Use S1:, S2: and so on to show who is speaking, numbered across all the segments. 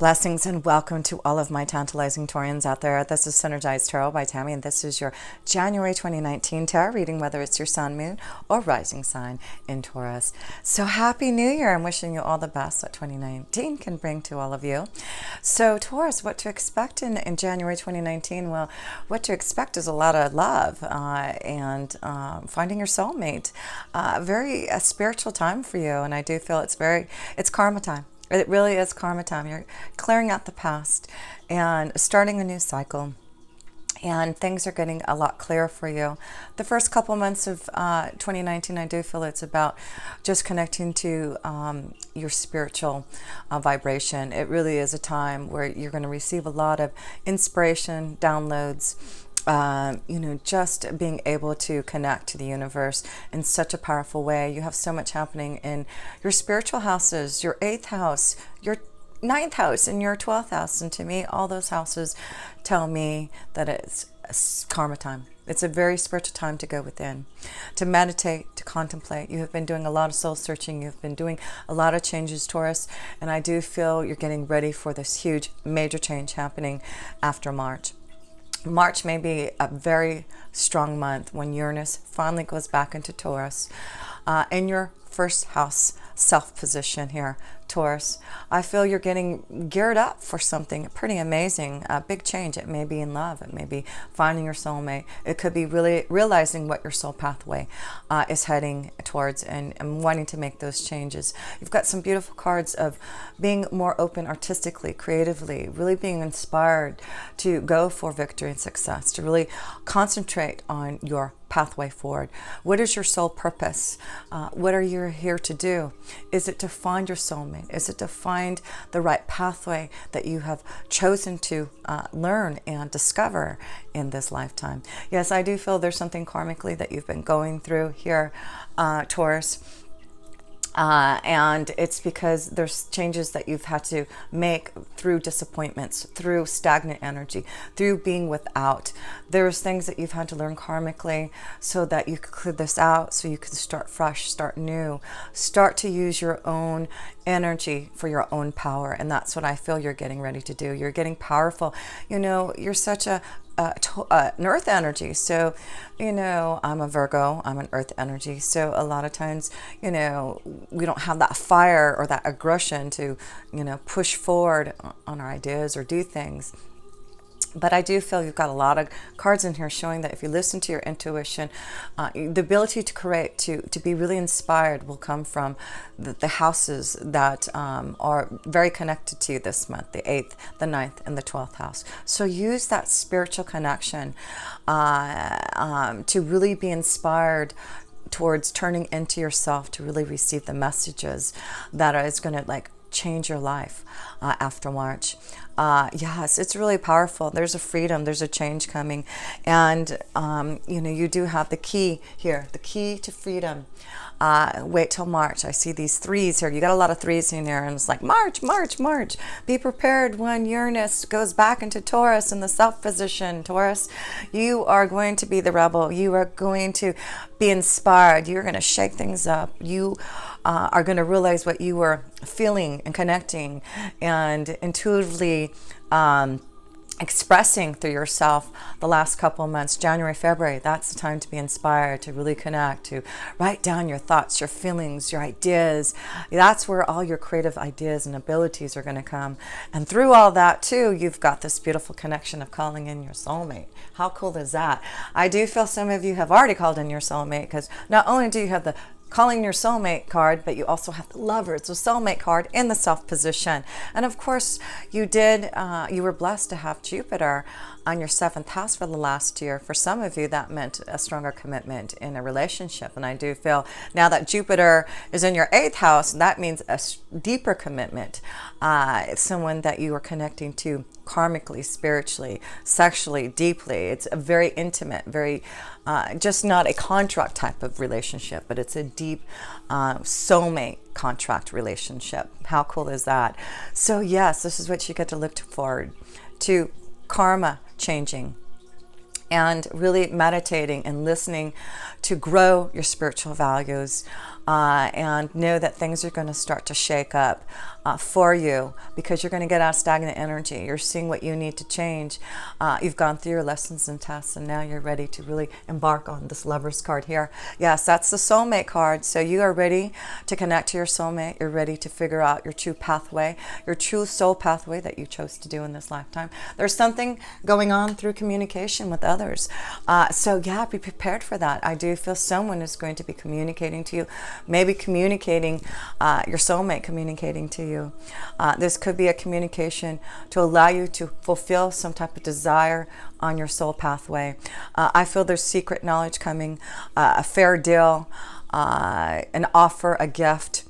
S1: Blessings and welcome to all of my tantalizing Taurians out there. This is Synergized Tarot by Tammy, and this is your January 2019 tarot reading, whether it's your sun, moon, or rising sign in Taurus. So happy New Year. I'm wishing you all the best that 2019 can bring to all of you. So Taurus, what to expect in January 2019? Well, what to expect is a lot of love and finding your soulmate. Very a spiritual time for you, and I do feel it's karma time. It really is karma time. You're clearing out the past and starting a new cycle. And things are getting a lot clearer for you. The first couple months of 2019, I do feel it's about just connecting to your spiritual vibration. It really is a time where you're going to receive a lot of inspiration, downloads, just being able to connect to the universe in such a powerful way. You have so much happening in your spiritual houses, your 8th house, your 9th house, and your 12th house. And to me, all those houses tell me that it's karma time. It's a very spiritual time to go within, to meditate, to contemplate. You have been doing a lot of soul searching. You've been doing a lot of changes, Taurus. And I do feel you're getting ready for this huge, major change happening after March. March may be a very strong month when Uranus finally goes back into Taurus in your first house self position here, Taurus. I feel you're getting geared up for something pretty amazing, a big change. It may be in love. It may be finding your soulmate. It could be really realizing what your soul pathway is heading towards and wanting to make those changes. You've got some beautiful cards of being more open artistically, creatively, really being inspired to go for victory and success, to really concentrate on your pathway forward. What is your soul purpose? What are you here to do? Is it to find your soulmate? Is it to find the right pathway that you have chosen to learn and discover in this lifetime? Yes, I do feel there's something karmically that you've been going through here, Taurus. And it's because there's changes that you've had to make through disappointments, through stagnant energy, through being without. There's things that you've had to learn karmically so that you can clear this out, so you can start fresh, start new, start to use your own energy for your own power. And that's what I feel you're getting ready to do. You're getting powerful. You're such an earth energy. So, I'm a Virgo, I'm an earth energy. So a lot of times, we don't have that fire or that aggression to, push forward on our ideas or do things. But I do feel you've got a lot of cards in here showing that if you listen to your intuition, the ability to create, to be really inspired will come from the houses that are very connected to you this month, the 8th, the 9th, and the 12th house. So use that spiritual connection to really be inspired towards turning into yourself, to really receive the messages that is going to change your life after March. Yes, it's really powerful. There's a freedom, there's a change coming. And, you do have the key here, the key to freedom. Wait till March. I see these threes here. You got a lot of threes in there, and it's like March, March, March. Be prepared when Uranus goes back into Taurus in the self position. Taurus, you are going to be the rebel. You are going to be inspired. You're going to shake things up. You are going to realize what you were feeling and connecting and intuitively expressing through yourself the last couple of months. January, February, that's the time to be inspired, to really connect, to write down your thoughts, your feelings, your ideas. That's where all your creative ideas and abilities are going to come. And through all that too, you've got this beautiful connection of calling in your soulmate. How cool is that? I do feel some of you have already called in your soulmate, because not only do you have the calling your soulmate card, but you also have the lovers, the soulmate card in the self position. And of course, you were blessed to have Jupiter on your 7th house for the last year. For some of you, that meant a stronger commitment in a relationship. And I do feel now that Jupiter is in your 8th house, that means a deeper commitment. It's someone that you are connecting to karmically, spiritually, sexually, deeply. It's a very intimate, very just not a contract type of relationship, but it's a deep soulmate contract relationship. How cool is that? So yes, this is what you get to look forward to: karma changing, and really meditating and listening to grow your spiritual values, and know that things are going to start to shake up for you, because you're going to get out of stagnant energy. You're seeing what you need to change. You've gone through your lessons and tests, and now you're ready to really embark on this Lover's card here. Yes, that's the soulmate card. So you are ready to connect to your soulmate. You're ready to figure out your true pathway, your true soul pathway that you chose to do in this lifetime. There's something going on through communication with others. So yeah, be prepared for that. I do feel someone is going to be communicating to you, maybe communicating, your soulmate communicating to you. This could be a communication to allow you to fulfill some type of desire on your soul pathway. I feel there's secret knowledge coming, a fair deal, an offer, a gift.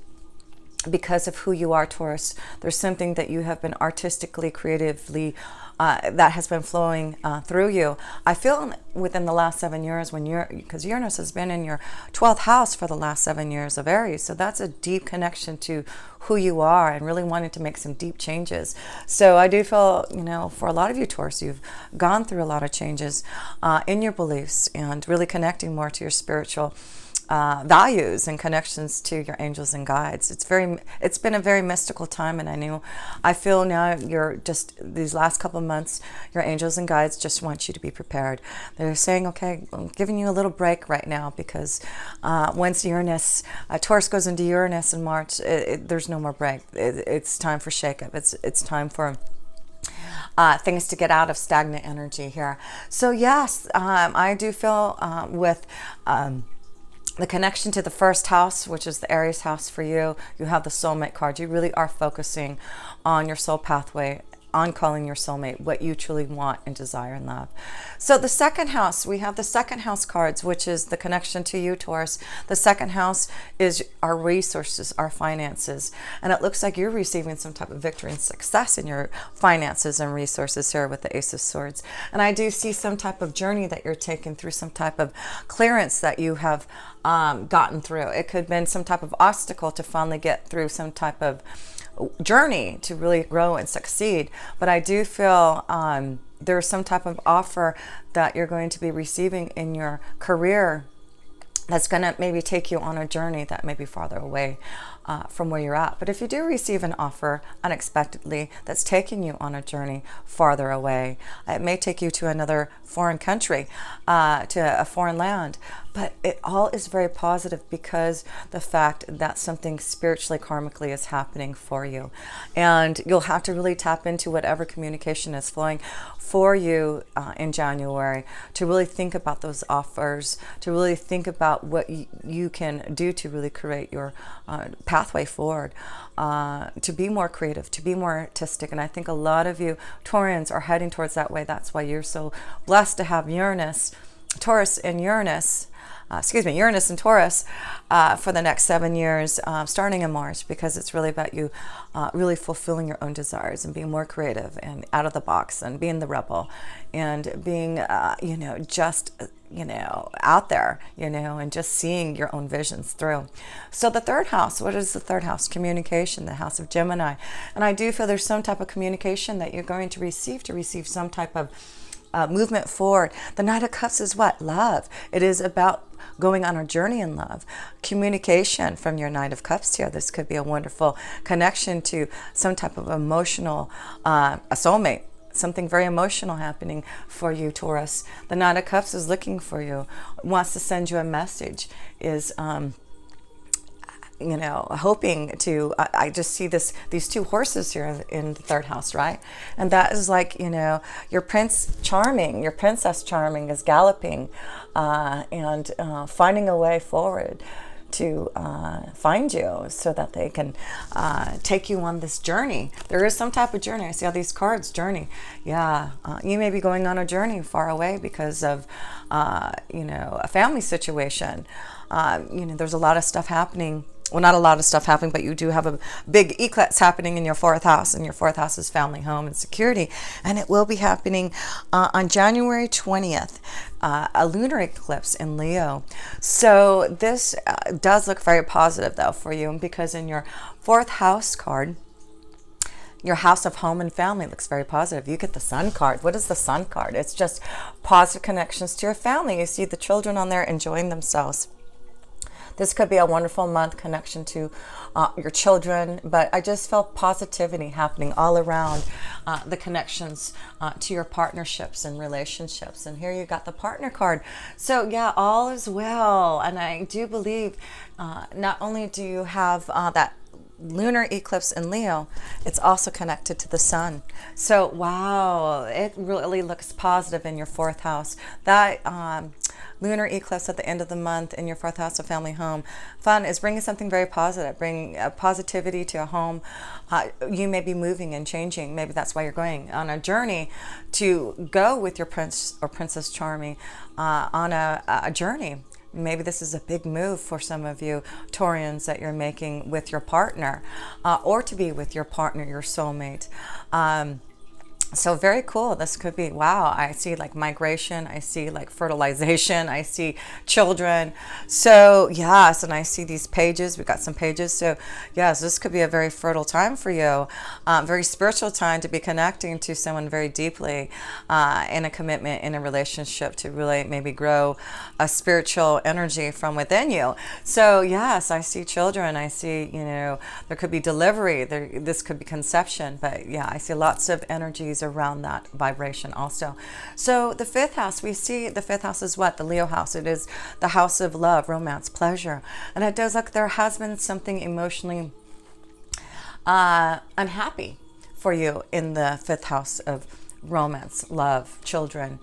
S1: Because of who you are, Taurus, there's something that you have been artistically, creatively, that has been flowing through you. I feel within the last 7 years, because Uranus has been in your 12th house for the last 7 years of Aries, so that's a deep connection to who you are and really wanting to make some deep changes. So I do feel, for a lot of you, Taurus, you've gone through a lot of changes in your beliefs and really connecting more to your spiritual values and connections to your angels and guides. It's been a very mystical time, and I feel now these last couple of months, your angels and guides just want you to be prepared. They're saying, okay, I'm giving you a little break right now, because once Taurus goes into Uranus in March, there's no more break. It's time for shakeup. It's time for things to get out of stagnant energy here. So yes, I do feel with the connection to the first house, which is the Aries house for you, you have the soulmate card. You really are focusing on your soul pathway, on calling your soulmate, what you truly want and desire in love. So the second house, we have the second house cards, which is the connection to you, Taurus. The second house is our resources, our finances. And it looks like you're receiving some type of victory and success in your finances and resources here with the Ace of Swords. And I do see some type of journey that you're taking through, some type of clearance that you have gotten through. It could have been some type of obstacle to finally get through some type of journey to really grow and succeed. But I do feel there's some type of offer that you're going to be receiving in your career that's going to maybe take you on a journey that may be farther away from where you're at. But if you do receive an offer unexpectedly that's taking you on a journey farther away, it may take you to another foreign country, to a foreign land. But it all is very positive, because the fact that something spiritually, karmically is happening for you. And you'll have to really tap into whatever communication is flowing for you in January, to really think about those offers, to really think about what you can do to really create your pathway forward, to be more creative, to be more artistic. And I think a lot of you Taurians are heading towards that way. That's why you're so blessed to have Taurus and Uranus and Taurus for the next 7 years, starting in March, because it's really about you really fulfilling your own desires and being more creative and out of the box and being the rebel and being, out there, and just seeing your own visions through. So the third house, what is the third house? Communication, the house of Gemini. And I do feel there's some type of communication that you're going to receive some type of movement forward. The Knight of Cups is what? Love. It is about going on a journey in love. Communication from your Knight of Cups here. This could be a wonderful connection to some type of emotional, a soulmate. Something very emotional happening for you, Taurus. The Knight of Cups is looking for you, wants to send you a message, is hoping to, I just see these two horses here in the third house, right? And that is like, your Princess Charming is galloping and finding a way forward to find you, so that they can take you on this journey. There is some type of journey. I see all these cards, journey. Yeah, you may be going on a journey far away because of, a family situation. There's a lot of stuff happening. Well, not a lot of stuff happening, but you do have a big eclipse happening in your fourth house, and your fourth house is family, home, and security. And it will be happening on January 20th, a lunar eclipse in Leo. So this does look very positive, though, for you, because in your fourth house card, Your house of home and family looks very positive. You get the Sun card. What is the Sun card? It's just positive connections to your family. You see the children on there enjoying themselves. This could be a wonderful month connection to your children, but I just felt positivity happening all around the connections to your partnerships and relationships. And here you got the partner card. So yeah, all is well. And I do believe not only do you have that lunar eclipse in Leo, it's also connected to the sun. So wow, it really looks positive in your fourth house. That lunar eclipse at the end of the month in your fourth house of family home fun is bringing something very positive, bring positivity to a home. You may be moving and changing. Maybe that's why you're going on a journey to go with your prince or princess charming on a journey. Maybe this is a big move for some of you Taurians that you're making with your partner, or to be with your partner, your soulmate. So very cool. This could be, wow, I see like migration, I see like fertilization, I see children. So yes, and I see these pages, we got some pages. So yes, this could be a very fertile time for you, very spiritual time to be connecting to someone very deeply in a commitment, in a relationship, to really maybe grow a spiritual energy from within you. So yes, I see children, I see, you know, there could be delivery, this could be conception, but yeah, I see lots of energies around that vibration also. So the fifth house, we see the fifth house is what? The Leo house. It is the house of love, romance, pleasure. And it does look there has been something emotionally unhappy for you in the fifth house of romance, love, children,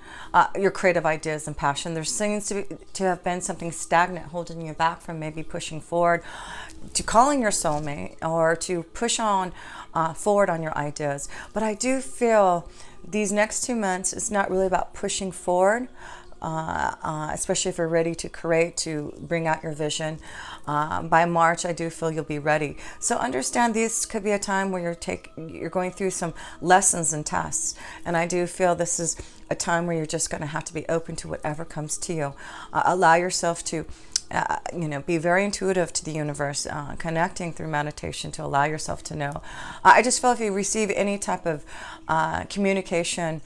S1: your creative ideas and passion. There seems to have been something stagnant holding you back from maybe pushing forward to calling your soulmate or to push on forward on your ideas. But I do feel these next 2 months, it's not really about pushing forward, especially if you're ready to create, to bring out your vision. By March, I do feel you'll be ready. So understand this could be a time where you're going through some lessons and tests. And I do feel this is a time where you're just going to have to be open to whatever comes to you. Allow yourself to be very intuitive to the universe, connecting through meditation to allow yourself to know. I just feel if you receive any type of communication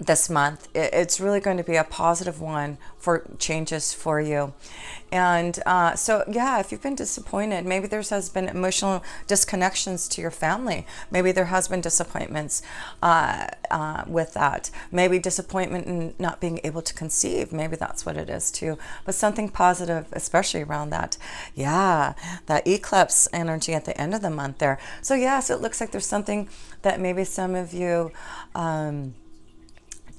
S1: this month, it's really going to be a positive one for changes for you. And so yeah, if you've been disappointed, maybe there has been emotional disconnections to your family, maybe there has been disappointments with that, maybe disappointment in not being able to conceive, maybe that's what it is too, but something positive especially around that. Yeah, that eclipse energy at the end of the month there. So yes, it looks like there's something that maybe some of you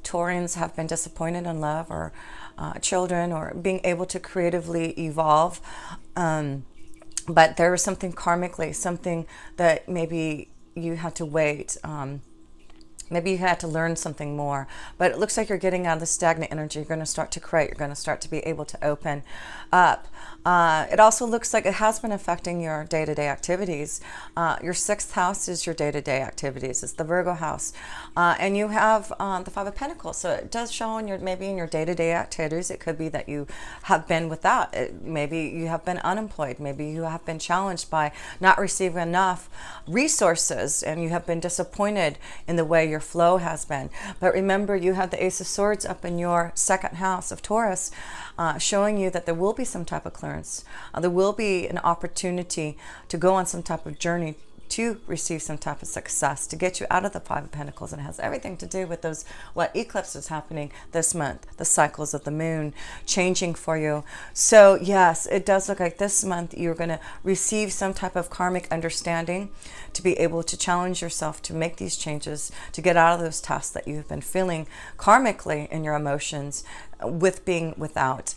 S1: Taurians have been disappointed in love, or children, or being able to creatively evolve. But there was something karmically, something that maybe you had to wait. Maybe you had to learn something more. But it looks like you're getting out of the stagnant energy. You're going to start to create. You're going to start to be able to open up. It also looks like it has been affecting your day-to-day activities. Your sixth house is your day-to-day activities. It's the Virgo house. And you have the Five of Pentacles. So it does show maybe in your day-to-day activities. It could be that you have been without. Maybe you have been unemployed. Maybe you have been challenged by not receiving enough resources, and you have been disappointed in the way your flow has been. But remember, you have the Ace of Swords up in your second house of Taurus, showing you that there will be some type of clearance. There will be an opportunity to go on some type of journey to receive some type of success, to get you out of the Five of Pentacles. And it has everything to do with what eclipse is happening this month, the cycles of the moon changing for you. So yes, it does look like this month you're going to receive some type of karmic understanding to be able to challenge yourself to make these changes, to get out of those tasks that you've been feeling karmically in your emotions, with being without,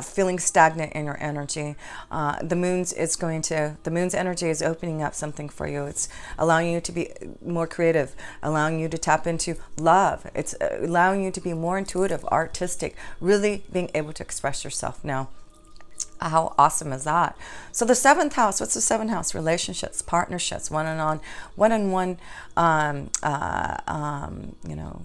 S1: feeling stagnant in your energy. The moon's energy is opening up something for you. It's allowing you to be more creative, allowing you to tap into love. It's allowing you to be more intuitive, artistic, really being able to express yourself now. How awesome is that? So the seventh house, what's the seventh house? Relationships, partnerships, one-on-one,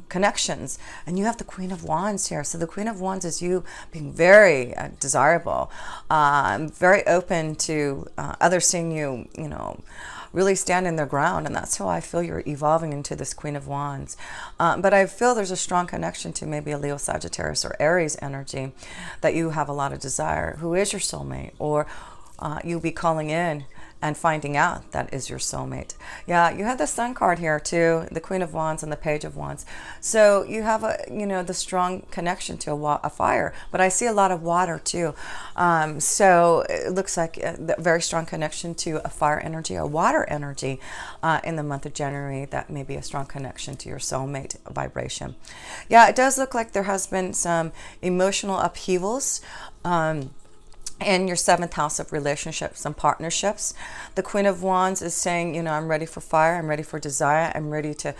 S1: connections. And you have the Queen of Wands here. So the Queen of Wands is you being very desirable, very open to others seeing you, really standing their ground. And that's how I feel you're evolving into this Queen of Wands. But I feel there's a strong connection to maybe a Leo, Sagittarius, or Aries energy, that you have a lot of desire. Who is your soulmate? Or you'll be calling in and finding out that is your soulmate. Yeah, you have the Sun card here too, the Queen of Wands and the Page of Wands. So you have the strong connection to a fire, but I see a lot of water too. So it looks like a very strong connection to a fire energy, a water energy in the month of January. That may be a strong connection to your soulmate vibration. Yeah, it does look like there has been some emotional upheavals. In your seventh house of relationships and partnerships. The Queen of Wands is saying, I'm ready for fire, I'm ready for desire, I'm ready to,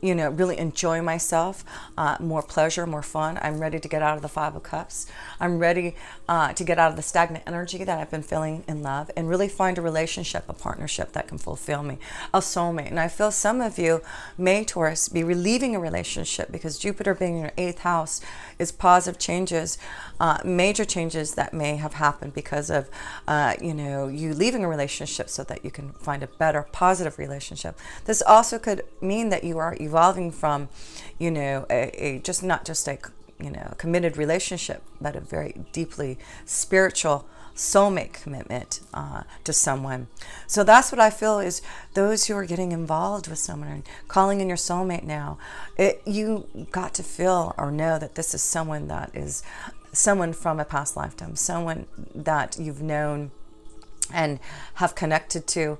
S1: really enjoy myself, more pleasure, more fun. I'm ready to get out of the Five of Cups. I'm ready to get out of the stagnant energy that I've been feeling in love and really find a relationship, a partnership that can fulfill me, a soulmate. And I feel some of you may, Taurus, be relieving a relationship because Jupiter being in your eighth house is positive changes, major changes that may have happened because of, you leaving a relationship so that you can find a better, positive relationship. This also could mean that you are evolving from, just not just a, committed relationship, but a very deeply spiritual soulmate commitment to someone. So that's what I feel is those who are getting involved with someone and calling in your soulmate now, you got to feel or know that this is someone that is someone from a past lifetime, someone that you've known and have connected to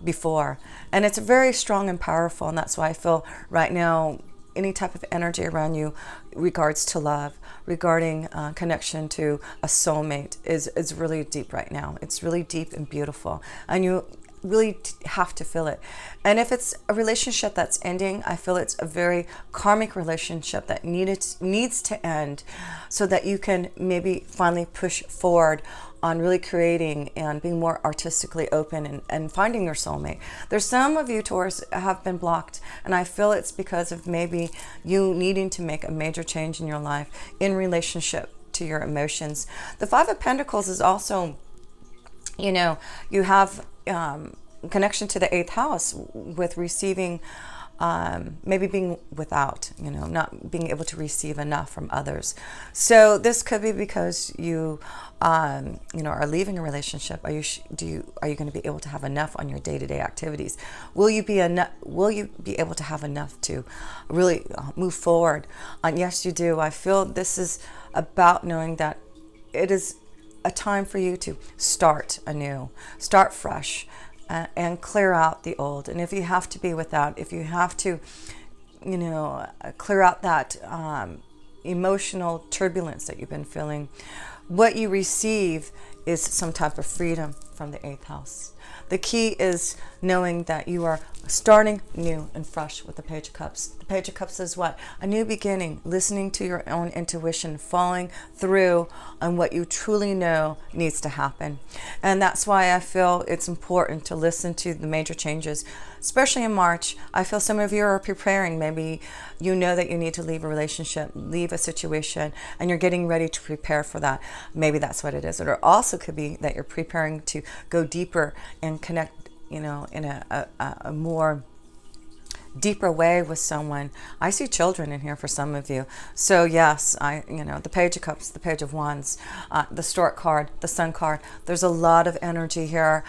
S1: before. And it's very strong and powerful. And that's why I feel right now any type of energy around you regards to love, regarding connection to a soulmate is really deep right now. It's really deep and beautiful. And you really have to feel it. And if it's a relationship that's ending, I feel it's a very karmic relationship that needs to end so that you can maybe finally push forward on really creating and being more artistically open and finding your soulmate. There's some of you, Taurus, have been blocked, and I feel it's because of maybe you needing to make a major change in your life in relationship to your emotions. The Five of Pentacles is also, you have connection to the eighth house with receiving, maybe being without, not being able to receive enough from others. So this could be because you, are leaving a relationship. Are you going to be able to have enough on your day-to-day activities? Will you be able to have enough to really move forward? Yes, you do. I feel this is about knowing that it is a time for you to start anew, start fresh, and clear out the old. And if you have to be without, if you have to, clear out that emotional turbulence that you've been feeling, what you receive is some type of freedom from the eighth house. The key is knowing that you are starting new and fresh with the Page of Cups. The Page of Cups is what? A new beginning, listening to your own intuition, following through on what you truly know needs to happen. And that's why I feel it's important to listen to the major changes, especially in March. I feel some of you are preparing. Maybe you know that you need to leave a relationship, leave a situation, and you're getting ready to prepare for that. Maybe that's what it is. Or it also could be that you're preparing to go deeper and connect, in a more deeper way with someone. I see children in here for some of you. So yes, the Page of Cups, the Page of Wands, the Stork card, the Sun card. There's a lot of energy here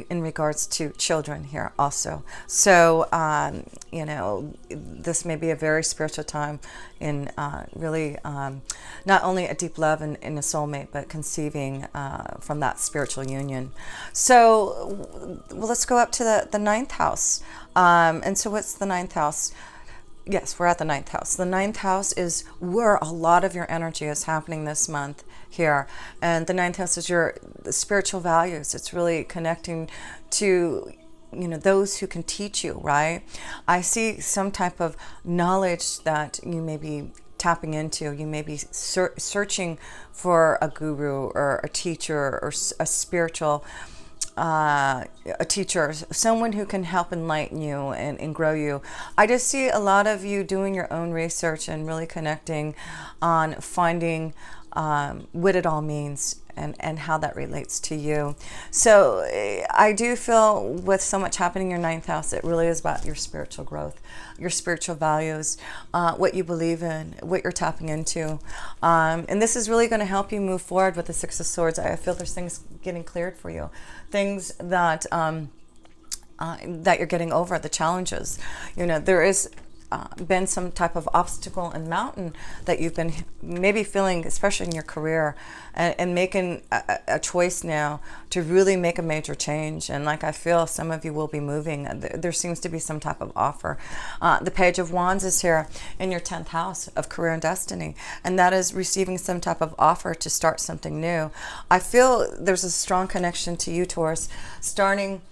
S1: in regards to children here also. So, this may be a very spiritual time in really not only a deep love in a soulmate, but conceiving from that spiritual union. So, let's go up to the ninth house. And so what's the ninth house? Yes, we're at the ninth house. The ninth house is where a lot of your energy is happening this month here. And the ninth house is your spiritual values. It's really connecting to, those who can teach you, right? I see some type of knowledge that you may be tapping into. You may be searching for a guru or a teacher or a spiritual a teacher, someone who can help enlighten you and grow you. I just see a lot of you doing your own research and really connecting on finding what it all means and how that relates to you. So I do feel with so much happening in your ninth house, it really is about your spiritual growth, your spiritual values, what you believe in, what you're tapping into. And this is really going to help you move forward with the Six of Swords. I feel there's things getting cleared for you, things that that you're getting over, the challenges. You know, there is been some type of obstacle and mountain that you've been maybe feeling, especially in your career, and making a choice now to really make a major change. And like I feel some of you will be moving. There seems to be some type of offer. The Page of Wands is here in your 10th house of career and destiny, and that is receiving some type of offer to start something new. I feel there's a strong connection to you, Taurus, starting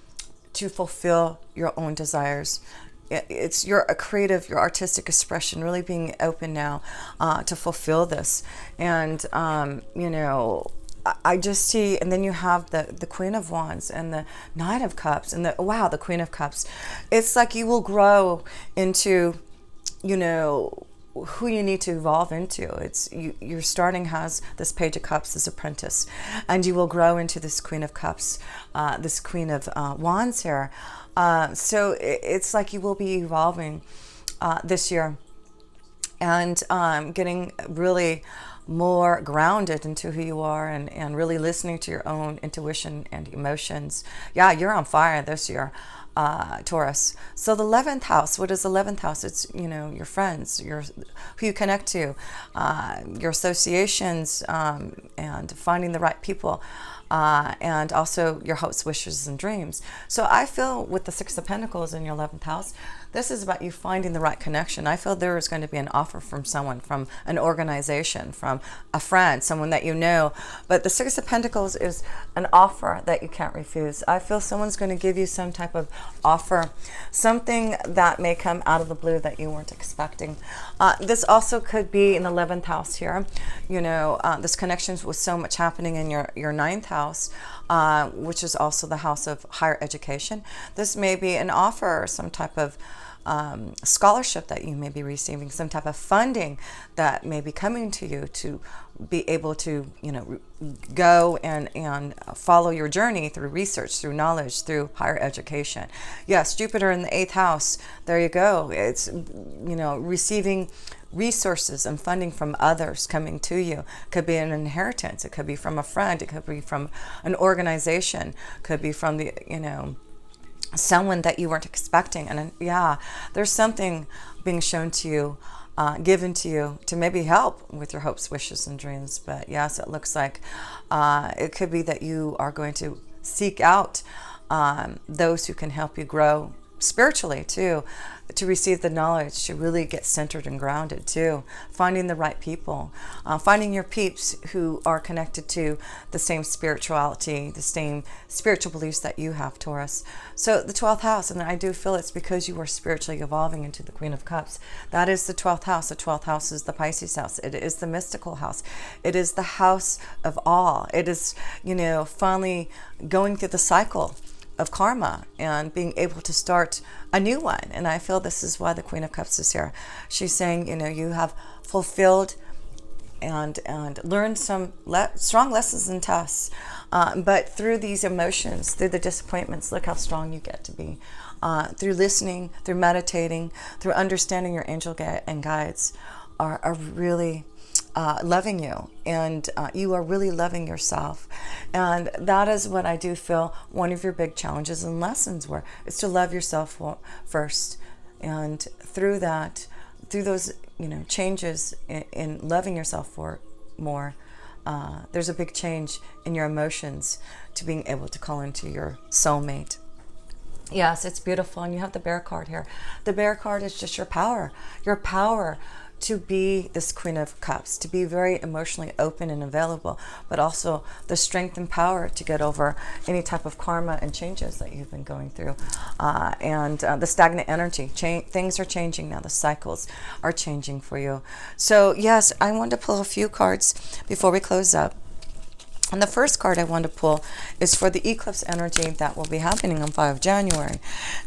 S1: to fulfill your own desires. It's your creative, your artistic expression really being open now to fulfill this. And, you know, I just see, and then you have the Queen of Wands and the Knight of Cups and the Queen of Cups. It's like you will grow into, you know, who you need to evolve into. It's you're starting as this Page of Cups, this apprentice, and you will grow into this Queen of Cups, this Queen of Wands here. So it's like you will be evolving this year and getting really more grounded into who you are and really listening to your own intuition and emotions. Yeah, you're on fire this year, Taurus. So the 11th house, what is the 11th house? It's, you know, your friends, who you connect to, your associations, and finding the right people. And also your hopes, wishes, and dreams. So I feel with the Six of Pentacles in your 11th house, this is about you finding the right connection. I feel there is going to be an offer from someone, from an organization, from a friend, someone that you know. But the Six of Pentacles is an offer that you can't refuse. I feel someone's going to give you some type of offer, something that may come out of the blue that you weren't expecting. This also could be in the 11th house here. You know, this connection with so much happening in your 9th house, which is also the house of higher education. This may be an offer or some type of scholarship that you may be receiving, some type of funding that may be coming to you to be able to, you know, go and follow your journey through research, through knowledge, through higher education. Yes, Jupiter in the 8th house. There you go. It's, you know, receiving resources and funding from others coming to you. Could be an inheritance. It could be from a friend. It could be from an organization. Could be from the, you know, someone that you weren't expecting. And yeah, there's something being shown to you, given to you to maybe help with your hopes, wishes, and dreams. But yes, it looks like it could be that you are going to seek out those who can help you grow spiritually too, to receive the knowledge, to really get centered and grounded too, finding the right people, finding your peeps who are connected to the same spirituality, the same spiritual beliefs that you have, Taurus. So the 12th house, and I do feel it's because you are spiritually evolving into the Queen of Cups. That is the 12th house. The 12th house is the Pisces house. It is the mystical house. It is the house of awe. It is, you know, finally going through the cycle of karma and being able to start a new one. And I feel this is why the Queen of Cups is here. She's saying, you know, you have fulfilled and learned some strong lessons and tests, but through these emotions, through the disappointments, look how strong you get to be. Through listening, through meditating, through understanding your angel and guides are really loving you, and you are really loving yourself. And that is what I do feel one of your big challenges and lessons were, is to love yourself first. And through that, through those, you know, changes in loving yourself for more, there's a big change in your emotions to being able to call into your soulmate. Yes, it's beautiful. And you have the Bear card here. The Bear card is just your power to be this Queen of Cups, to be very emotionally open and available, but also the strength and power to get over any type of karma and changes that you've been going through. And the stagnant energy, things are changing now. The cycles are changing for you. So yes, I want to pull a few cards before we close up. And the first card I want to pull is for the eclipse energy that will be happening on 5 January.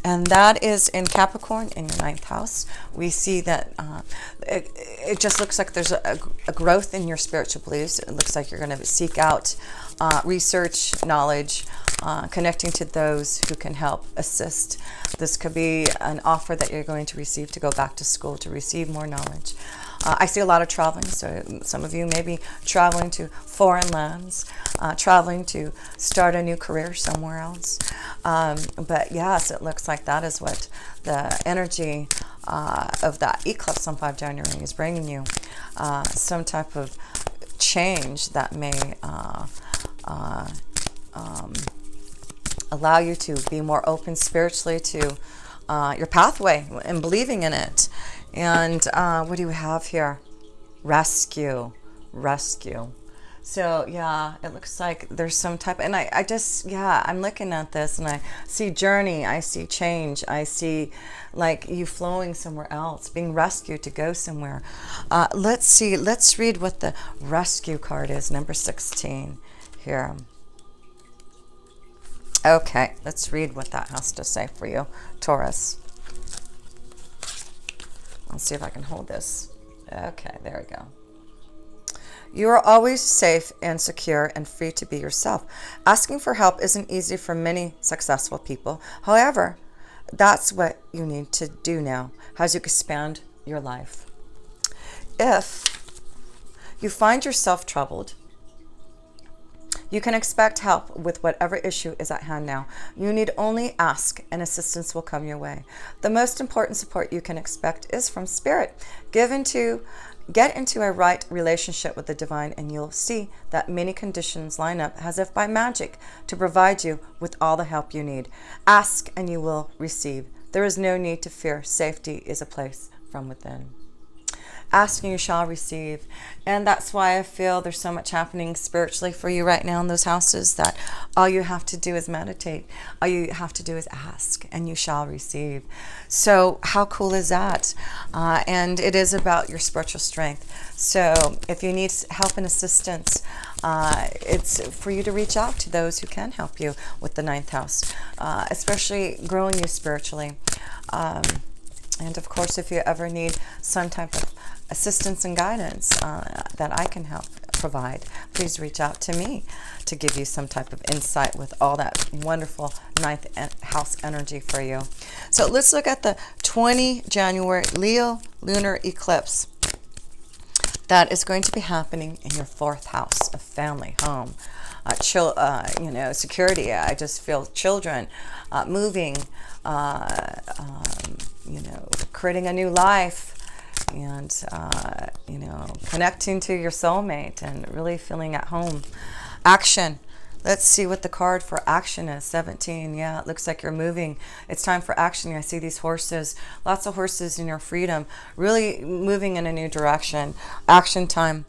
S1: And that is in Capricorn in your 9th house. We see that it just looks like there's a growth in your spiritual beliefs. It looks like you're going to seek out research, knowledge, connecting to those who can help assist. This could be an offer that you're going to receive to go back to school, to receive more knowledge. I see a lot of traveling, so some of you may be traveling to foreign lands, traveling to start a new career somewhere else. But yes, it looks like that is what the energy of that eclipse on 5 January is bringing you. Some type of change that may allow you to be more open spiritually to your pathway and believing in it. And what do we have here? Rescue. So yeah, it looks like there's some type, and I just, yeah, I'm looking at this and I see journey, I see change, I see like you flowing somewhere else, being rescued to go somewhere. Let's see, let's read what the rescue card is, number 16 here. Okay, let's read what that has to say for you, Taurus. Let's see if I can hold this. Okay, there we go. You are always safe and secure and free to be yourself. Asking for help isn't easy for many successful people. However, that's what you need to do now as you expand your life. If you find yourself troubled, you can expect help with whatever issue is at hand now. You need only ask and assistance will come your way. The most important support you can expect is from Spirit. Get into a right relationship with the divine and you'll see that many conditions line up as if by magic to provide you with all the help you need. Ask and you will receive. There is no need to fear. Safety is a place from within. Ask and you shall receive. And that's why I feel there's so much happening spiritually for you right now in those houses that all you have to do is meditate. All you have to do is ask and you shall receive. So how cool is that? And it is about your spiritual strength. So if you need help and assistance, it's for you to reach out to those who can help you with the 9th house, especially growing you spiritually. And of course, if you ever need some type of assistance and guidance that I can help provide, please reach out to me to give you some type of insight with all that wonderful 9th house energy for you. So let's look at the 20 January Leo lunar eclipse that is going to be happening in your 4th house of family, home, security. I just feel children moving, creating a new life, and connecting to your soulmate and really feeling at home. Action. Let's see what the card for action is. 17. Yeah, it looks like you're moving. It's time for action. I see these horses, lots of horses in your freedom, really moving in a new direction. Action time.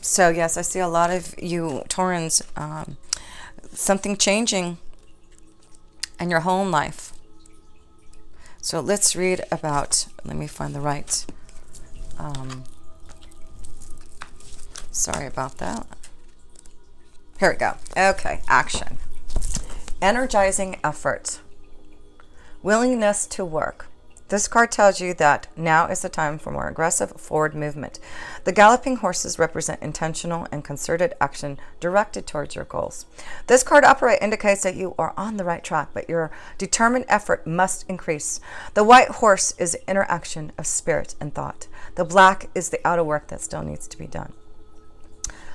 S1: So yes, I see a lot of you Taurans, something changing in your home life. So let's read about, let me find the right, sorry about that. Here we go. Okay, action. Energizing effort. Willingness to work. This card tells you that now is the time for more aggressive forward movement. The galloping horses represent intentional and concerted action directed towards your goals. This card upright indicates that you are on the right track, but your determined effort must increase. The white horse is the interaction of spirit and thought. The black is the outer work that still needs to be done.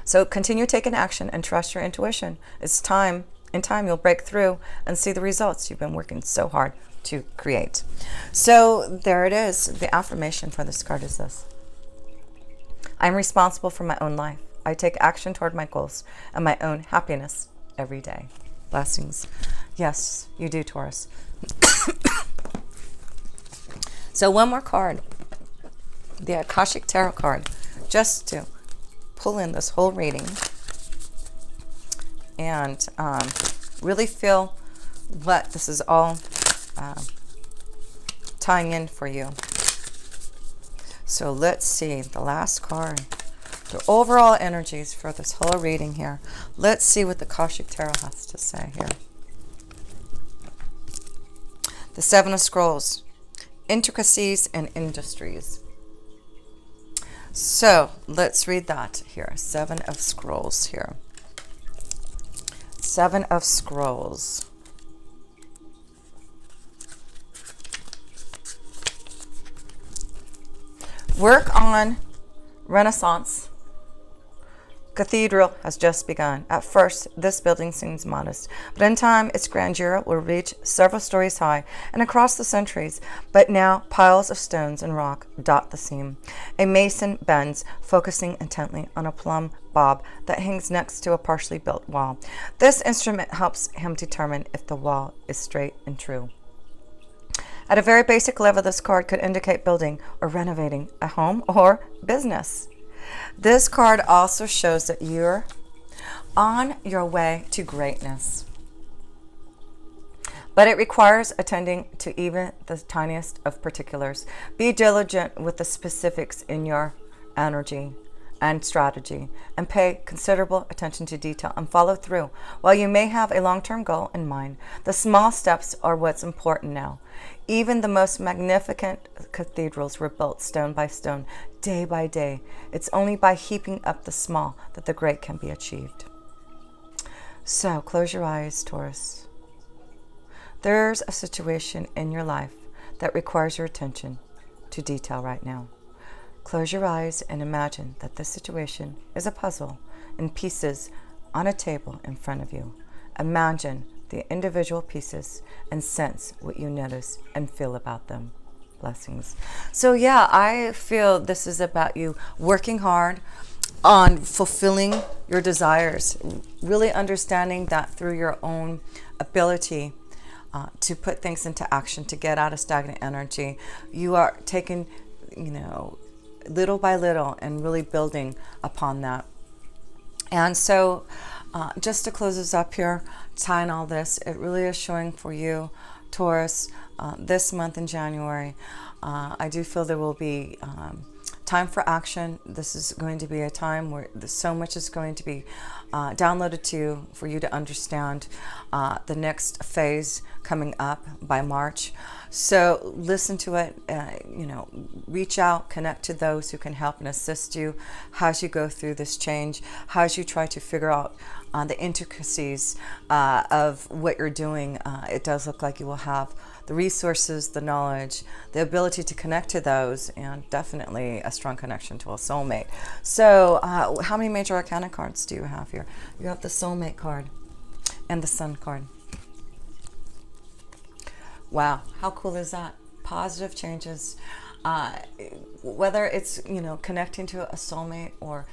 S1: So continue taking action and trust your intuition. It's time. In time, you'll break through and see the results you've been working so hard to create. So there it is. The affirmation for this card is this: I'm responsible for my own life. I take action toward my goals and my own happiness every day. Blessings. Yes, you do, Taurus. So one more card the Akashic Tarot card, just to pull in this whole reading and really feel what this is all tying in for you. So let's see the last card, the overall energies for this whole reading here. Let's see what the Akashic Tarot has to say here. The Seven of Scrolls, intricacies and industries. So let's read that here. Seven of Scrolls here. Seven of Scrolls. Work on Renaissance Cathedral has just begun. At first, this building seems modest, but in time, its grandeur will reach several stories high and across the centuries. But now, piles of stones and rock dot the seam. A mason bends, focusing intently on a plumb bob that hangs next to a partially built wall. This instrument helps him determine if the wall is straight and true. At a very basic level, this card could indicate building or renovating a home or business. This card also shows that you're on your way to greatness. But it requires attending to even the tiniest of particulars. Be diligent with the specifics in your energy and strategy, and pay considerable attention to detail and follow through. While you may have a long-term goal in mind, the small steps are what's important now. Even the most magnificent cathedrals were built stone by stone, day by day. It's only by heaping up the small that the great can be achieved. So close your eyes, Taurus. There's a situation in your life that requires your attention to detail right now. Close your eyes and imagine that this situation is a puzzle in pieces on a table in front of you. Imagine the individual pieces and sense what you notice and feel about them. Blessings. So yeah, I feel this is about you working hard on fulfilling your desires, really understanding that through your own ability to put things into action, to get out of stagnant energy. You are taking, little by little and really building upon that. And so just to close us up here, tying all this, it really is showing for you, Taurus, this month in January. I do feel there will be time for action. This is going to be a time where so much is going to be downloaded to you for you to understand the next phase coming up by March. So listen to it, reach out, connect to those who can help and assist you as you go through this change, as you try to figure out the intricacies of what you're doing. It does look like you will have the resources, the knowledge, the ability to connect to those, and definitely a strong connection to a soulmate. So how many major arcana cards do you have here? You have the soulmate card and the sun card. Wow, how cool is that? Positive changes, whether it's connecting to a soulmate or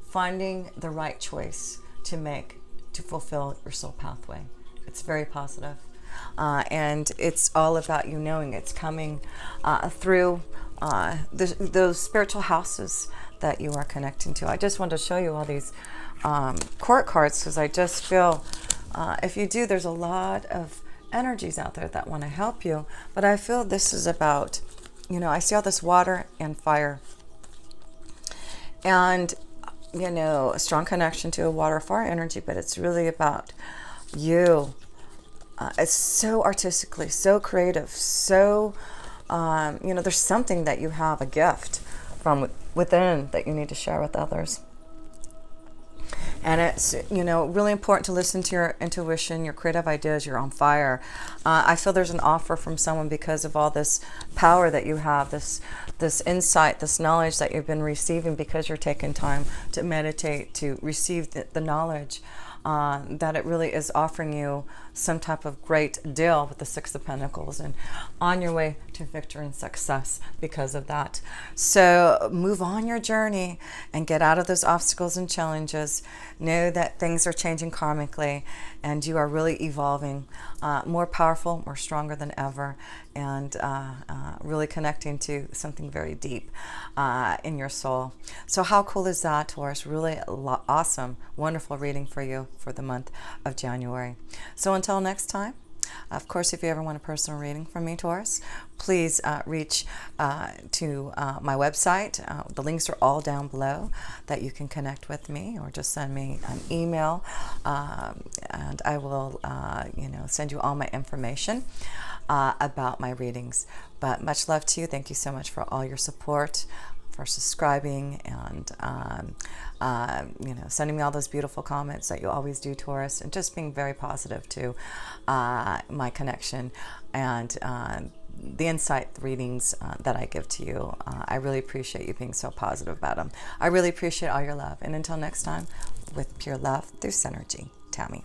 S1: finding the right choice to make to fulfill your soul pathway. It's very positive. And it's all about you knowing it's coming through those spiritual houses that you are connecting to. I just wanted to show you all these court cards because I just feel if you do, there's a lot of energies out there that want to help you. But I feel this is about, I see all this water and fire. And, a strong connection to a water fire energy, but it's really about you. It's so artistically, so creative, so, there's something that you have, a gift from within that you need to share with others. And it's, really important to listen to your intuition, your creative ideas. You're on fire. I feel there's an offer from someone because of all this power that you have, this insight, this knowledge that you've been receiving because you're taking time to meditate, to receive the knowledge. That it really is offering you some type of great deal with the Six of Pentacles, and on your way to victory and success because of that. So move on your journey and get out of those obstacles and challenges. Know that things are changing karmically, and you are really evolving, more powerful, more stronger than ever, and really connecting to something very deep in your soul. So how cool is that, Taurus? Really awesome, wonderful reading for you for the month of January. So until next time, of course, if you ever want a personal reading from me, Taurus, please reach to my website. The links are all down below that you can connect with me, or just send me an email, and I will, send you all my information about my readings. But much love to you. Thank you so much for all your support, for subscribing, and sending me all those beautiful comments that you always do, Taurus, and just being very positive to my connection and the insight readings that I give to you. I really appreciate you being so positive about them. I really appreciate all your love. And until next time, with pure love through Synergy, Tammy.